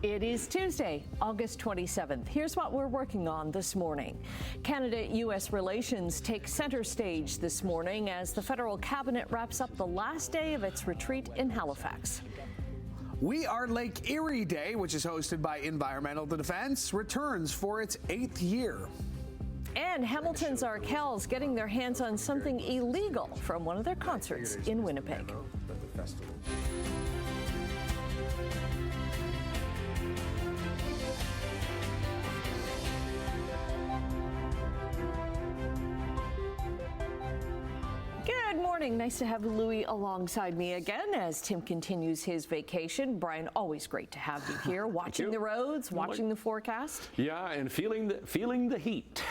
It is Tuesday, August 27th. Here's what we're working on this morning. Canada-U.S. relations take center stage this morning as the federal cabinet wraps up the last day of its retreat in Halifax. We Are Lake Erie Day, which is hosted by Environmental Defense, returns for its 8th year. And Hamilton's Arkells getting their hands on something illegal from one of their concerts in Winnipeg. Good morning. Nice to have Louis alongside me again as Tim continues his vacation. Brian, always great to have you here, watching the roads, watching the forecast. Yeah, and feeling the heat.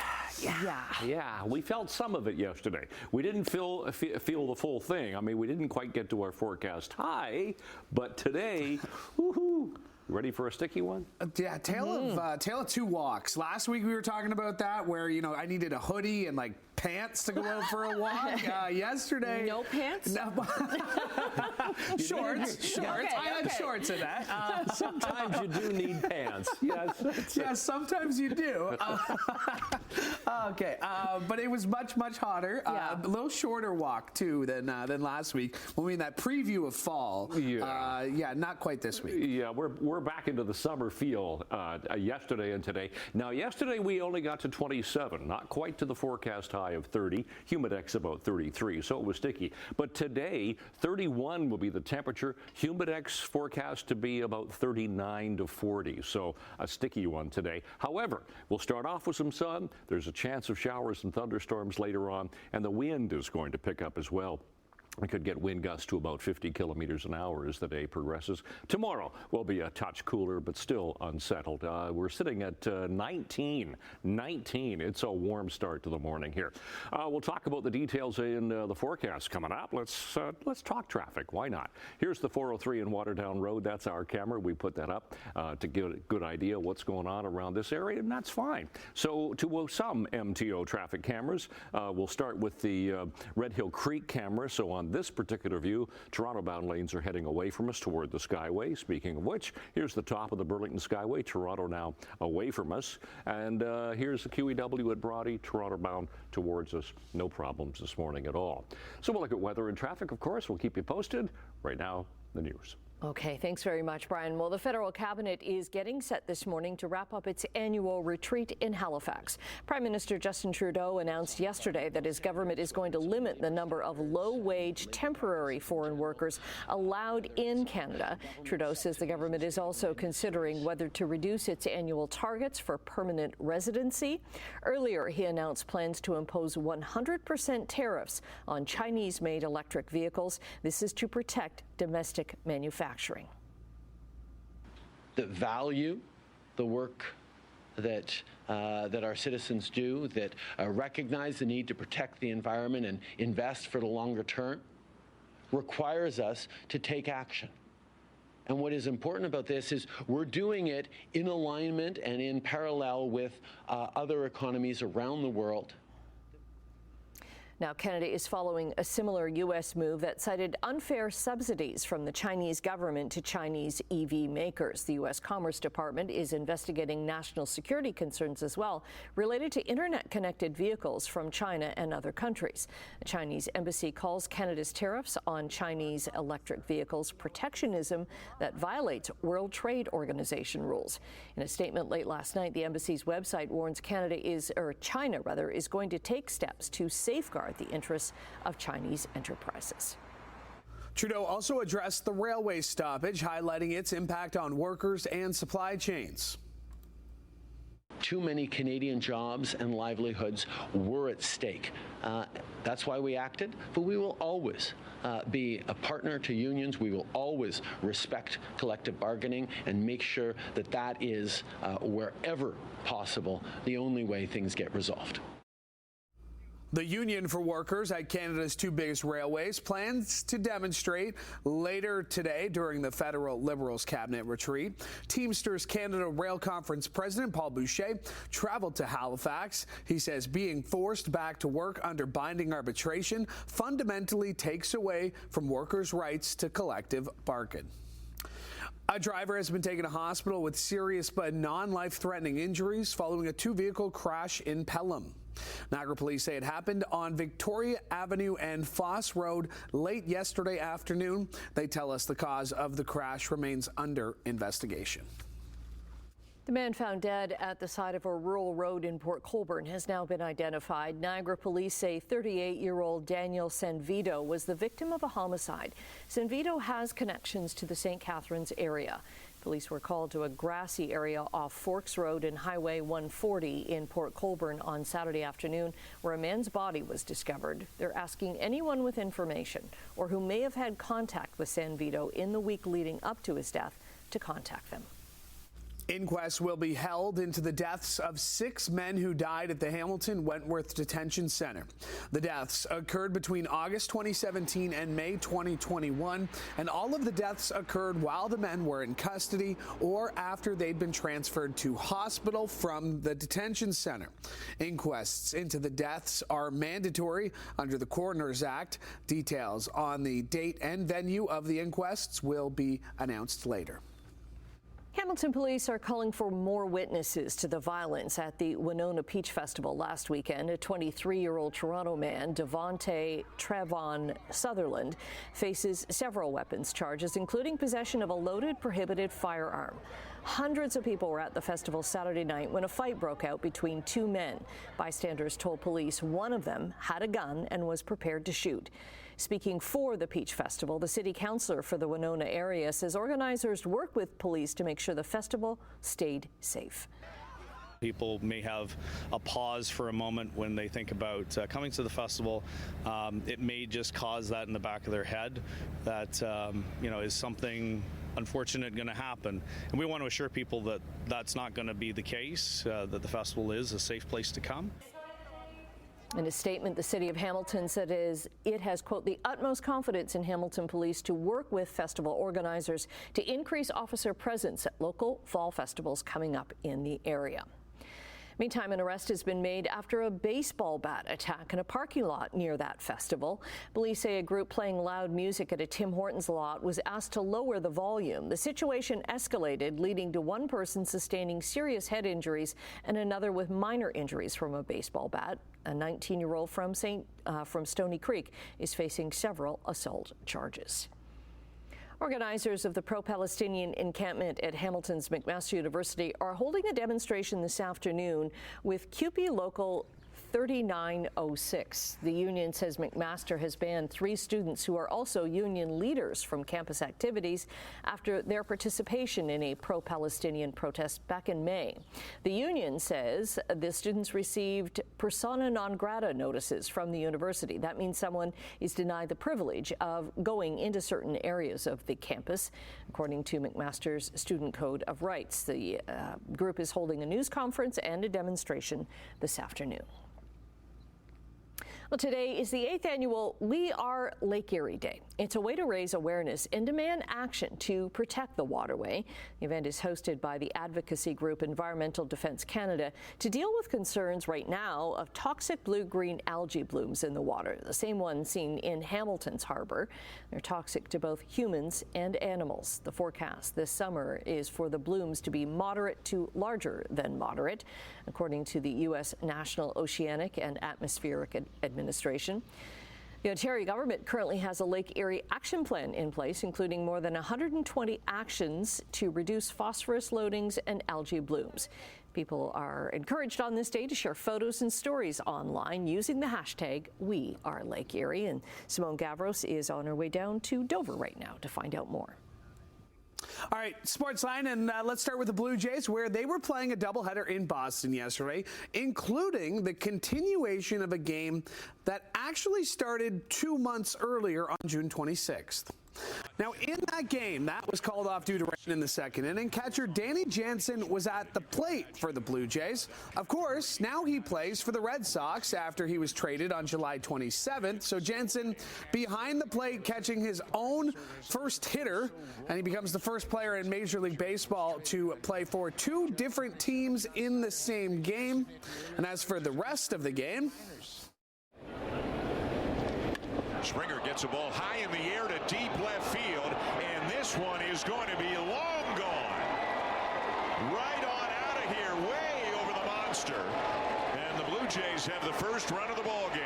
Yeah, we felt some of it yesterday. We didn't feel the full thing. I mean, we didn't quite get to our forecast high, but today, woohoo! Ready for a sticky one? Yeah, tale of two walks. Last week we were talking about that, where I needed a hoodie and pants to go out for a walk. Yesterday, no pants. No. Shorts. Okay, I had shorts in that. Sometimes you do need pants. Yes, sometimes you do. But it was much hotter. A little shorter walk too than last week. When we had that preview of fall. Not quite this week. Yeah, we're back into the summer feel yesterday and today. Now, yesterday we only got to 27, not quite to the forecast high of 30. Humidex about 33, so it was sticky. But today, 31 will be the temperature. Humidex forecast to be about 39 to 40, so a sticky one today. However, we'll start off with some sun. There's a chance of showers and thunderstorms later on, and the wind is going to pick up as well. We could get wind gusts to about 50 kilometers an hour as the day progresses. Tomorrow will be a touch cooler, but still unsettled. We're sitting at 19. It's a warm start to the morning here. We'll talk about the details in the forecast coming up. Let's talk traffic. Why not? Here's the 403 in Waterdown Road. That's our camera. We put that up to get a good idea what's going on around this area, and that's fine. So to some MTO traffic cameras, we'll start with the Red Hill Creek camera. So on this particular view, Toronto-bound lanes are heading away from us toward the Skyway. Speaking of which, here's the top of the Burlington Skyway, Toronto now away from us. And here's the QEW at Brodie, Toronto-bound towards us. No problems this morning at all. So we'll look at weather and traffic, of course. We'll keep you posted. Right now, the news. Okay, thanks very much, Brian. Well, the federal cabinet is getting set this morning to wrap up its annual retreat in Halifax. Prime Minister Justin Trudeau announced yesterday that his government is going to limit the number of low-wage temporary foreign workers allowed in Canada. Trudeau says the government is also considering whether to reduce its annual targets for permanent residency. Earlier, he announced plans to impose 100% tariffs on Chinese-made electric vehicles. This is to protect domestic manufacturing. That value the work that our citizens do, that recognize the need to protect the environment and invest for the longer term, requires us to take action. And what is important about this is we're doing it in alignment and in parallel with other economies around the world. Now, Canada is following a similar U.S. move that cited unfair subsidies from the Chinese government to Chinese EV makers. The U.S. Commerce Department is investigating national security concerns as well related to internet-connected vehicles from China and other countries. The Chinese embassy calls Canada's tariffs on Chinese electric vehicles protectionism that violates World Trade Organization rules. In a statement late last night, the embassy's website warns China is going to take steps to safeguard the interests of Chinese enterprises. Trudeau also addressed the railway stoppage, highlighting its impact on workers and supply chains. Too many Canadian jobs and livelihoods were at stake. That's why we acted, but we will always be a partner to unions. We will always respect collective bargaining and make sure that that is, wherever possible, the only way things get resolved. The Union for Workers at Canada's two biggest railways plans to demonstrate later today during the federal Liberals cabinet retreat. Teamsters Canada Rail Conference President Paul Boucher traveled to Halifax. He says being forced back to work under binding arbitration fundamentally takes away from workers' rights to collective bargain. A driver has been taken to hospital with serious but non-life-threatening injuries following a two-vehicle crash in Pelham. Niagara police say it happened on Victoria Avenue and Foss Road late yesterday afternoon. They tell us the cause of the crash remains under investigation. The man found dead at the side of a rural road in Port Colborne has now been identified. Niagara police say 38-year-old Daniel Sanvito was the victim of a homicide. Sanvito has connections to the St. Catharines area. Police were called to a grassy area off Forks Road and Highway 140 in Port Colborne on Saturday afternoon, where a man's body was discovered. They're asking anyone with information or who may have had contact with Sanvito in the week leading up to his death to contact them. Inquests will be held into the deaths of 6 men who died at the Hamilton Wentworth Detention Center. The deaths occurred between August 2017 and May 2021, and all of the deaths occurred while the men were in custody or after they'd been transferred to hospital from the detention center. Inquests into the deaths are mandatory under the Coroner's Act. Details on the date and venue of the inquests will be announced later. Hamilton police are calling for more witnesses to the violence at the Winona Peach Festival last weekend. A 23-year-old Toronto man, Devontae Trevon Sutherland, faces several weapons charges, including possession of a loaded, prohibited firearm. Hundreds of people were at the festival Saturday night when a fight broke out between 2 men. Bystanders told police one of them had a gun and was prepared to shoot. Speaking for the Peach Festival, the city councillor for the Winona area says organizers work with police to make sure the festival stayed safe. People may have a pause for a moment when they think about coming to the festival. It may just cause that in the back of their head that, is something unfortunate going to happen. And we want to assure people that that's not going to be the case, that the festival is a safe place to come. In a statement, the city of Hamilton said it has, quote, the utmost confidence in Hamilton police to work with festival organizers to increase officer presence at local fall festivals coming up in the area. Meantime, an arrest has been made after a baseball bat attack in a parking lot near that festival. Police say a group playing loud music at a Tim Hortons lot was asked to lower the volume. The situation escalated, leading to one person sustaining serious head injuries and another with minor injuries from a baseball bat. A 19-year-old from Stony Creek is facing several assault charges. Organizers of the pro-Palestinian encampment at Hamilton's McMaster University are holding a demonstration this afternoon with CUPE Local 3906. The union says McMaster has banned 3 students who are also union leaders from campus activities after their participation in a pro-Palestinian protest back in May. The union says the students received persona non grata notices from the university. That means someone is denied the privilege of going into certain areas of the campus, according to McMaster's Student Code of Rights. The group is holding a news conference and a demonstration this afternoon. Well, today is the 8th annual We Are Lake Erie Day. It's a way to raise awareness and demand action to protect the waterway. The event is hosted by the advocacy group Environmental Defence Canada to deal with concerns right now of toxic blue-green algae blooms in the water, the same one seen in Hamilton's harbour. They're toxic to both humans and animals. The forecast this summer is for the blooms to be moderate to larger than moderate, according to the U.S. National Oceanic and Atmospheric Administration. The Ontario government currently has a Lake Erie action plan in place, including more than 120 actions to reduce phosphorus loadings and algae blooms. People are encouraged on this day to share photos and stories online using the hashtag #WeAreLakeErie. And Simone Gavros is on her way down to Dover right now to find out more. All right, Sportsline, and let's start with the Blue Jays, where they were playing a doubleheader in Boston yesterday, including the continuation of a game that actually started 2 months earlier on June 26th. Now, in that game, that was called off due to rain in the second inning. Catcher Danny Jansen was at the plate for the Blue Jays. Of course, now he plays for the Red Sox after he was traded on July 27th. So Jansen behind the plate catching his own first hitter, and he becomes the first player in Major League Baseball to play for 2 different teams in the same game. And as for the rest of the game, Springer gets a ball high in the air to deep left field, and this one is going to be long Jays have the first run of the ball game.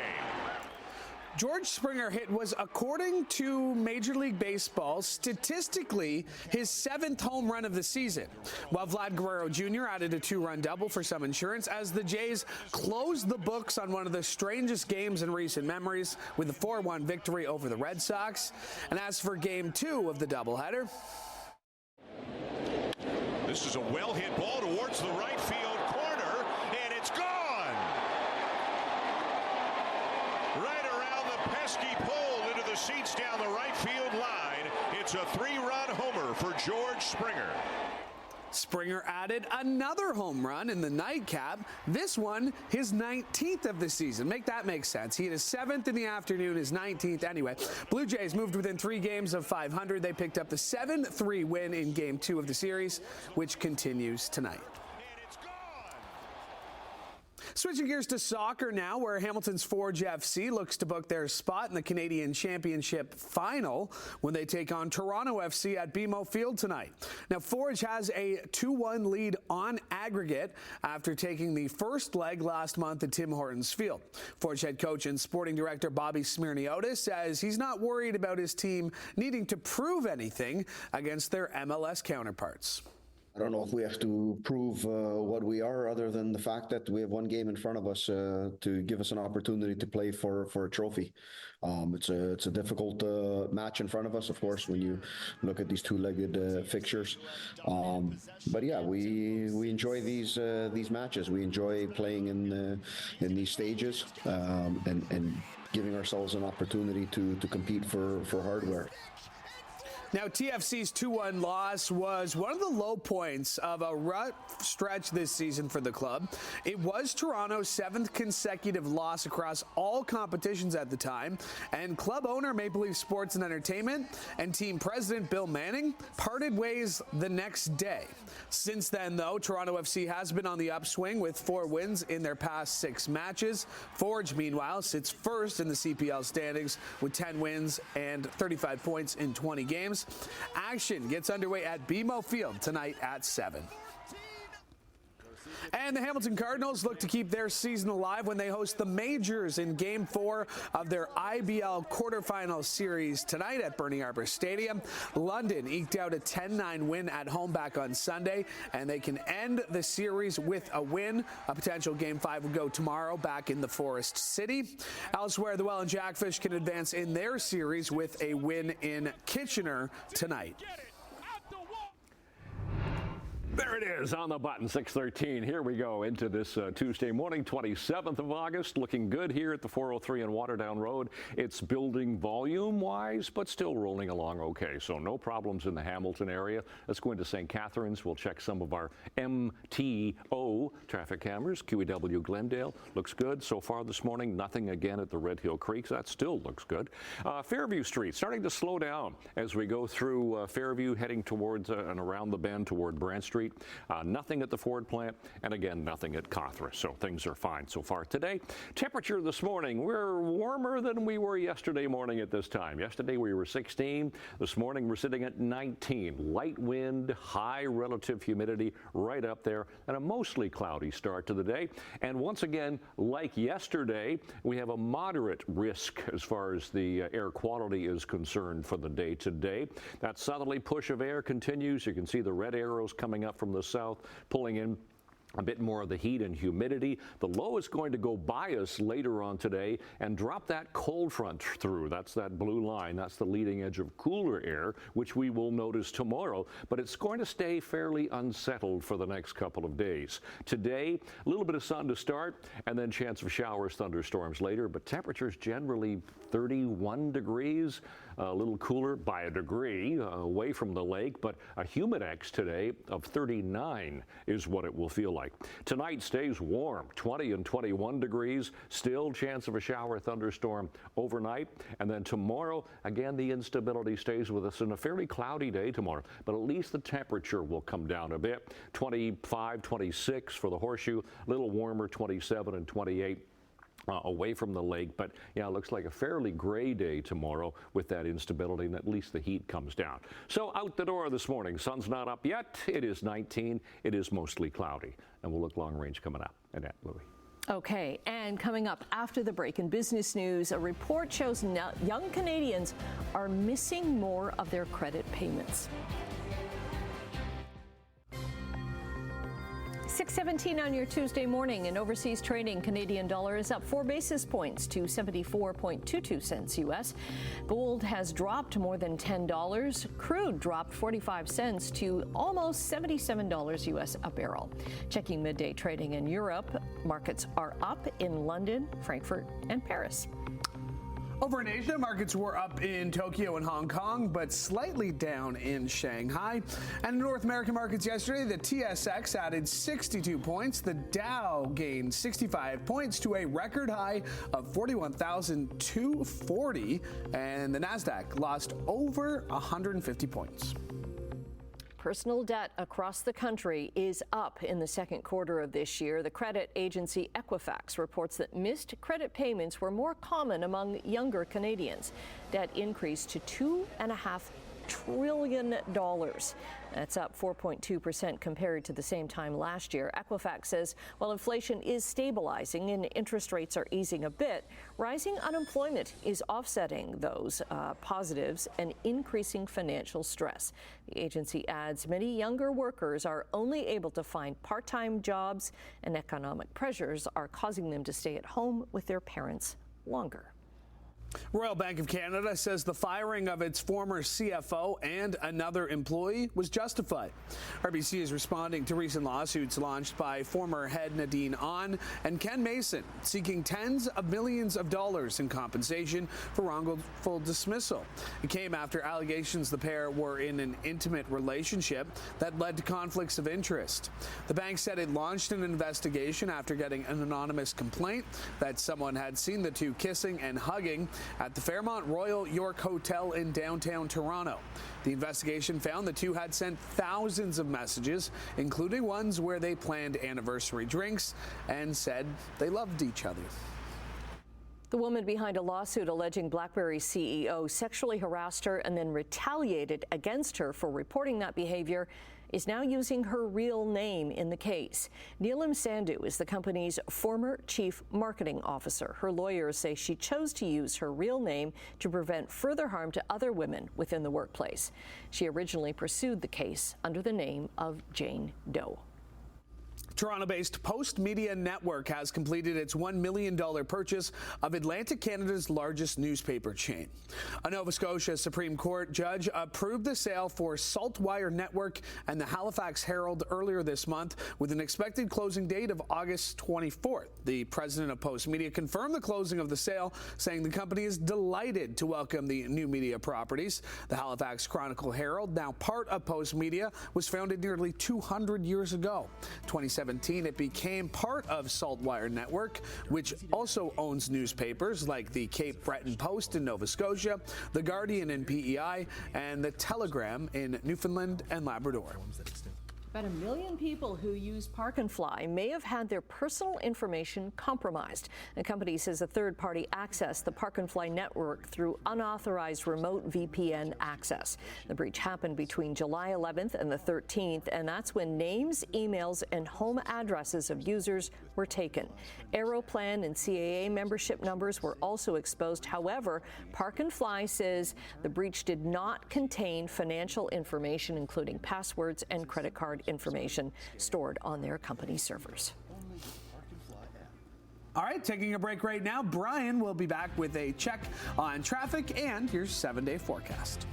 George Springer hit was, according to Major League Baseball, statistically his 7th home run of the season, while Vlad Guerrero Jr. added a 2-run double for some insurance as the Jays closed the books on one of the strangest games in recent memories with a 4-1 victory over the Red Sox. And as for Game 2 of the doubleheader, this is a well-hit ball towards the right field corner, and it's gone. Right around the pesky pole into the seats down the right field line. It's a 3-run homer for George Springer. Springer added another home run in the nightcap. This one, his 19th of the season. Make that make sense. He had his 7th in the afternoon, his 19th anyway. Blue Jays moved within 3 games of 500. They picked up the 7-3 win in Game 2 of the series, which continues tonight. Switching gears to soccer now, where Hamilton's Forge FC looks to book their spot in the Canadian Championship final when they take on Toronto FC at BMO Field tonight. Now, Forge has a 2-1 lead on aggregate after taking the first leg last month at Tim Hortons Field. Forge head coach and sporting director Bobby Smirniotis says he's not worried about his team needing to prove anything against their MLS counterparts. I don't know if we have to prove what we are, other than the fact that we have one game in front of us to give us an opportunity to play for a trophy. It's a difficult match in front of us, of course, when you look at these 2-legged fixtures. But yeah, we enjoy these matches. We enjoy playing in these stages and giving ourselves an opportunity to compete for hardware. Now, TFC's 2-1 loss was one of the low points of a rough stretch this season for the club. It was Toronto's 7th consecutive loss across all competitions at the time, and club owner Maple Leaf Sports and Entertainment and team president Bill Manning parted ways the next day. Since then, though, Toronto FC has been on the upswing with 4 wins in their past 6 matches. Forge, meanwhile, sits first in the CPL standings with 10 wins and 35 points in 20 games. Action gets underway at BMO Field tonight at 7. And the Hamilton Cardinals look to keep their season alive when they host the Majors in Game 4 of their IBL quarterfinal series tonight at Burnie Arbor Stadium. London eked out a 10-9 win at home back on Sunday, and they can end the series with a win. A potential Game 5 would go tomorrow back in the Forest City. Elsewhere, the Welland Jackfish can advance in their series with a win in Kitchener tonight. There it is on the button, 6:13. Here we go into this Tuesday morning, 27th of August. Looking good here at the 403 and Waterdown Road. It's building volume-wise, but still rolling along okay. So no problems in the Hamilton area. Let's go into St. Catharines. We'll check some of our MTO traffic cameras. QEW Glendale looks good. So far this morning, nothing again at the Red Hill Creeks. That still looks good. Fairview Street starting to slow down as we go through Fairview, heading towards and around the bend toward Brant Street. Nothing at the Ford plant, and again, nothing at Cawthra. So things are fine so far today. Temperature this morning, we're warmer than we were yesterday morning at this time. Yesterday we were 16. This morning we're sitting at 19. Light wind, high relative humidity right up there, and a mostly cloudy start to the day. And once again, like yesterday, we have a moderate risk as far as the air quality is concerned for the day today. That southerly push of air continues. You can see the red arrows coming up from the south, pulling in a bit more of the heat and humidity. The low is going to go by us later on today and drop that cold front through. That's that blue line. That's the leading edge of cooler air, which we will notice tomorrow. But it's going to stay fairly unsettled for the next couple of days. Today, a little bit of sun to start, and then chance of showers, thunderstorms later. But temperatures generally 31 degrees. A little cooler by a degree away from the lake, but a humidex today of 39 is what it will feel like. Tonight stays warm, 20 and 21 degrees, still chance of a shower, thunderstorm overnight. And then tomorrow, again, the instability stays with us in a fairly cloudy day tomorrow, but at least the temperature will come down a bit. 25, 26 for the Horseshoe, a little warmer, 27 and 28. Away from the lake, but yeah, it looks like a fairly gray day tomorrow with that instability, and at least the heat comes down. So out the door this morning, sun's not up yet. It is 19. It is mostly cloudy, and we'll look long range coming up. Annette, Louis. Okay, and coming up after the break in business news, a report shows young Canadians are missing more of their credit payments. 6:17 on your Tuesday morning. In overseas trading, Canadian dollar is up 4 basis points to 74.22 cents U.S. Gold has dropped more than $10. Crude dropped 45 cents to almost $77 U.S. a barrel. Checking midday trading in Europe, markets are up in London, Frankfurt, and Paris. Over in Asia, markets were up in Tokyo and Hong Kong, but slightly down in Shanghai. And in North American markets yesterday, the TSX added 62 points. The Dow gained 65 points to a record high of 41,240. And the NASDAQ lost over 150 points. Personal debt across the country is up in the second quarter of this year. The credit agency Equifax reports that missed credit payments were more common among younger Canadians. Debt increased to $2.5 trillion. That's up 4.2% compared to the same time last year. Equifax says while inflation is stabilizing and interest rates are easing a bit, rising unemployment is offsetting those positives and increasing financial stress. The agency adds many younger workers are only able to find part-time jobs, and economic pressures are causing them to stay at home with their parents longer. Royal Bank of Canada says the firing of its former CFO and another employee was justified. RBC is responding to recent lawsuits launched by former head Nadine Ahn and Ken Mason, seeking tens of millions of dollars in compensation for wrongful dismissal. It came after allegations the pair were in an intimate relationship that led to conflicts of interest. The bank said it launched an investigation after getting an anonymous complaint that someone had seen the two kissing and hugging at the Fairmont Royal York Hotel in downtown Toronto. The investigation found the two had sent thousands of messages, including ones where they planned anniversary drinks and said they loved each other. The woman behind a lawsuit alleging BlackBerry's CEO sexually harassed her and then retaliated against her for reporting that behavior is now using her real name in the case. Neelam Sandhu is the company's former chief marketing officer. Her lawyers say she chose to use her real name to prevent further harm to other women within the workplace. She originally pursued the case under the name of Jane Doe. Toronto-based Post Media Network has completed its $1 million purchase of Atlantic Canada's largest newspaper chain. A Nova Scotia Supreme Court judge approved the sale for Saltwire Network and the Halifax Herald earlier this month, with an expected closing date of August 24th. The president of Post Media confirmed the closing of the sale, saying the company is delighted to welcome the new media properties. The Halifax Chronicle Herald, now part of Post Media, was founded nearly 200 years ago. 2017, it became part of Saltwire Network, which also owns newspapers like the Cape Breton Post in Nova Scotia, the Guardian in PEI, and the Telegram in Newfoundland and Labrador. About 1 million people who use Park and Fly may have had their personal information compromised. The company says a third party accessed the Park and Fly network through unauthorized remote VPN access. The breach happened between July 11th and the 13th, and that's when names, emails, and home addresses of users were taken. Aeroplan and CAA membership numbers were also exposed. However, Park and Fly says the breach did not contain financial information, including passwords and credit card information stored on their company servers. All right, taking a break right now. Brian will be back with a check on traffic and your 7-day forecast.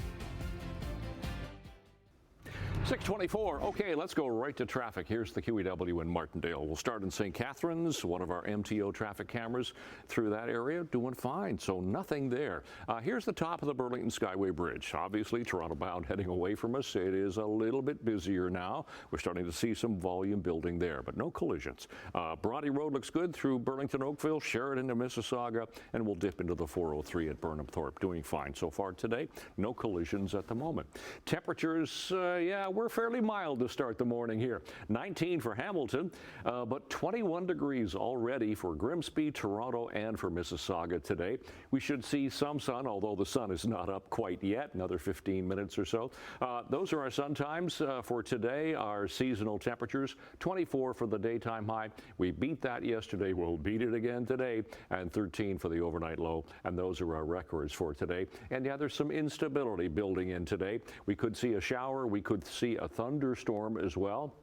6:24. Okay, let's go right to traffic. Here's the QEW in Martindale. We'll start in St. Catharines. One of our MTO traffic cameras through that area doing fine, so nothing there. Here's the top of the Burlington Skyway Bridge. Obviously, Toronto bound heading away from us. It is a little bit busier now. We're starting to see some volume building there, but no collisions. Bronte Road looks good through Burlington, Oakville, Sheridan to Mississauga, and we'll dip into the 403 at Burnham Thorpe. Doing fine so far today. No collisions at the moment. Temperatures, yeah, we're fairly mild to start the morning here. 19 for Hamilton, but 21 degrees already for Grimsby, Toronto, and for Mississauga today. We should see some sun, although the sun is not up quite yet, another 15 minutes or so. Those are our sun times for today. Our seasonal temperatures, 24 for the daytime high. We beat that yesterday. We'll beat it again today, and 13 for the overnight low. And those are our records for today. And yeah, there's some instability building in today. We could see a shower. We could see a thunderstorm as well.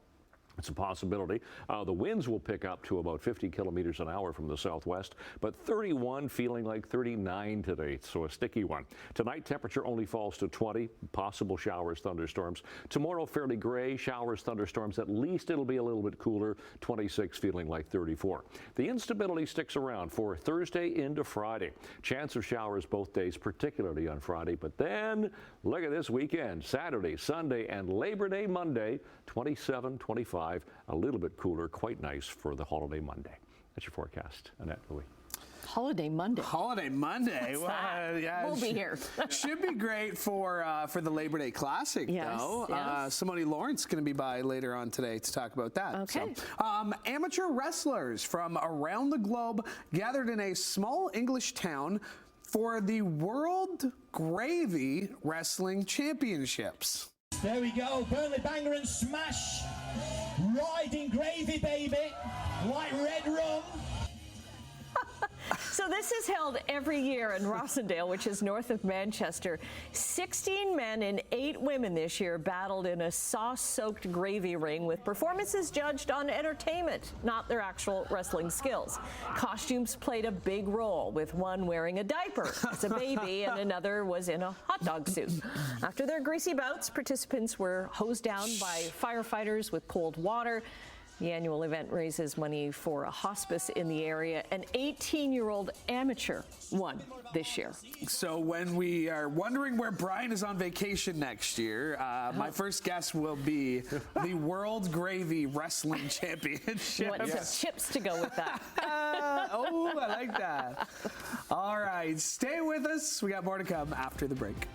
It's a possibility. The winds will pick up to about 50 kilometers an hour from the southwest, but 31 feeling like 39 today, so a sticky one. Tonight, temperature only falls to 20, possible showers, thunderstorms. Tomorrow, fairly gray, showers, thunderstorms. At least it'll be a little bit cooler, 26 feeling like 34. The instability sticks around for Thursday into Friday. Chance of showers both days, particularly on Friday, but then look at this weekend, Saturday, Sunday, and Labor Day Monday, 27, 25. A little bit cooler, quite nice for the holiday Monday. That's your forecast. Annette, Louis. Holiday Monday. Holiday Monday. Well, yeah, we'll be here. Should be great for the Labor Day Classic, yes, though. Yes. Simone Lawrence going to be by later on today to talk about that. Okay. So, amateur wrestlers from around the globe gathered in a small English town for the World Gravy Wrestling Championships. There we go, Burnley Banger and Smash, riding gravy, baby, like red rum. So this is held every year in Rossendale, which is north of Manchester. 16 men and 8 women this year battled in a sauce-soaked gravy ring with performances judged on entertainment, not their actual wrestling skills. Costumes played a big role, with one wearing a diaper as a baby and another was in a hot dog suit. After their greasy bouts, participants were hosed down by firefighters with cold water. The annual event raises money for a hospice in the area. An 18-year-old amateur won this year. So when we are wondering where Brian is on vacation next year, my first guess will be the World Gravy Wrestling Championship. You want some chips to go with that. Oh, I like that. All right, stay with us. We got more to come after the break.